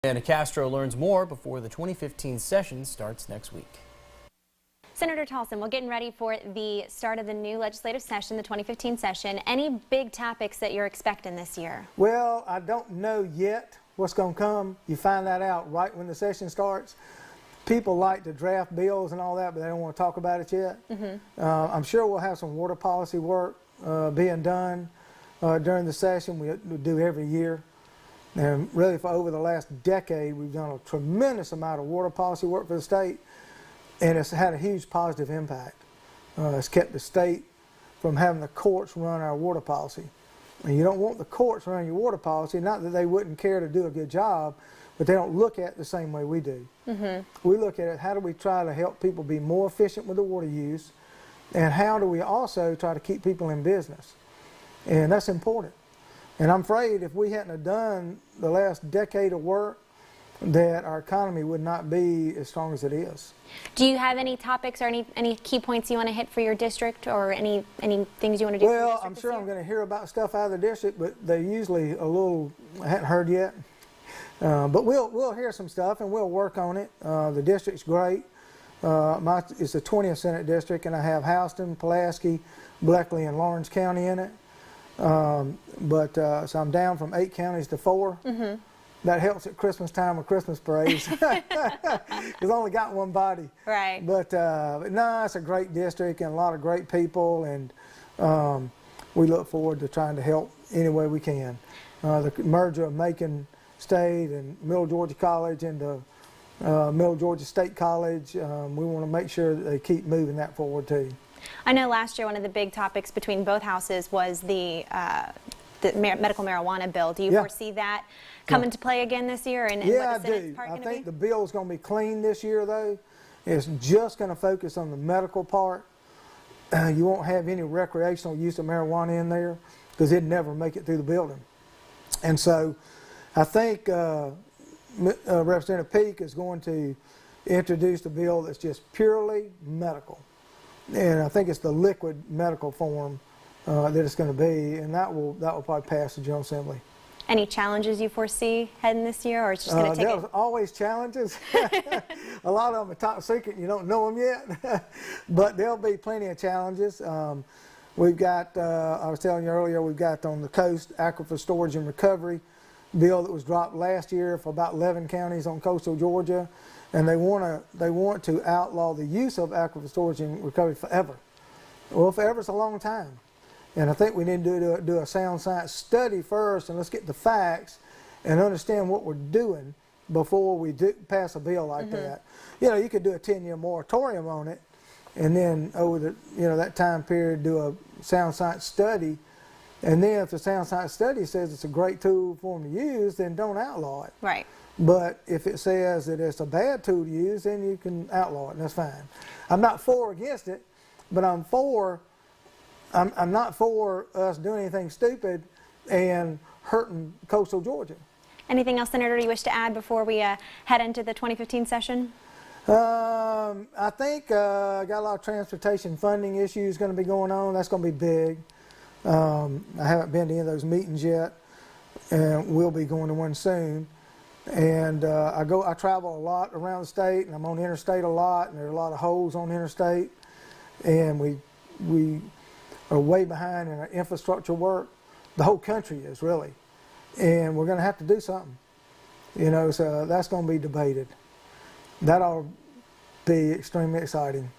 And Castro learns more before the 2015 session starts next week. Senator Tolleson, we're getting ready for the start of the new legislative session, the 2015 session. Any big topics that you're expecting this year? Well, I don't know yet what's going to come. You find that out right when the session starts. People like to draft bills and all that, but they don't want to talk about it yet. I'm sure we'll have some water policy work being done during the session. We do every year. And really, for over the last decade, we've done a tremendous amount of water policy work for the state, and it's had a huge positive impact. It's kept the state from having the courts run our water policy. And you don't want the courts running your water policy, not that they wouldn't care to do a good job, but they don't look at it the same way we do. We look at it, how do we try to help people be more efficient with the water use, and how do we also try to keep people in business? And that's important. And I'm afraid if we hadn't have done the last decade of work, that our economy would not be as strong as it is. Do you have any topics or any key points you want to hit for your district, or any things you want to do for your district? Well, I'm sure I'm going to hear about stuff out of the district, but they're usually a little, I hadn't heard yet. But we'll hear some stuff and we'll work on it. The district's great. It's the 20th Senate District, and I have Houston, Pulaski, Bleckley, and Lawrence County in it. So I'm down from 8 counties to 4. That helps at Christmas time with Christmas parades, because I only got one body. Right. But no, it's a great district and a lot of great people, and we look forward to trying to help any way we can. The merger of Macon State and Middle Georgia College into Middle Georgia State College, we want to make sure that they keep moving that forward too. I know last year one of the big topics between both houses was the medical marijuana bill. Do you foresee that come into play again this year? And Yeah, what the Senate's I do. part I gonna think be? the bill's going to be clean this year, though. It's just going to focus on the medical part. You won't have any recreational use of marijuana in there, because it'd never make it through the building. And so I think Representative Peake is going to introduce a bill that's just purely medical. And I think it's the liquid medical form that it's going to be, and that will probably pass the General Assembly. Any challenges you foresee heading this year, or it's just going to take There's always challenges. A lot of them are top secret, you don't know them yet. But there'll be plenty of challenges. We've got, I was telling you earlier, we've got on the coast aquifer storage and recovery bill that was dropped last year for about 11 counties on coastal Georgia, and they want to outlaw the use of aquifer storage and recovery forever. Well, forever is a long time. And I think we need to do a sound science study first, and let's get the facts and understand what we're doing before we pass a bill like that. You know, you could do a 10-year moratorium on it, and then over the that time period do a sound science study, and then if the sound science study says it's a great tool for them to use, then don't outlaw it. Right. But if it says that it's a bad tool to use, then you can outlaw it, and that's fine. I'm not for or against it, but I'm not for us doing anything stupid and hurting coastal Georgia. Anything else, Senator, you wish to add before we head into the 2015 session? I think I got a lot of transportation funding issues going to be going on. That's going to be big. I haven't been to any of those meetings yet, and we'll be going to one soon. And I travel a lot around the state, and I'm on interstate a lot, and there are a lot of holes on interstate, and we are way behind in our infrastructure work. The whole country is, really. And we're going to have to do something. So that's going to be debated. That ought to be extremely exciting.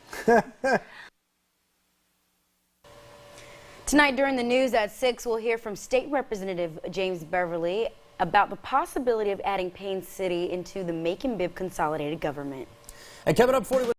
Tonight during the news at 6, we'll hear from State Representative James Beverly about the possibility of adding Payne City into the Macon-Bibb consolidated government. And coming up 40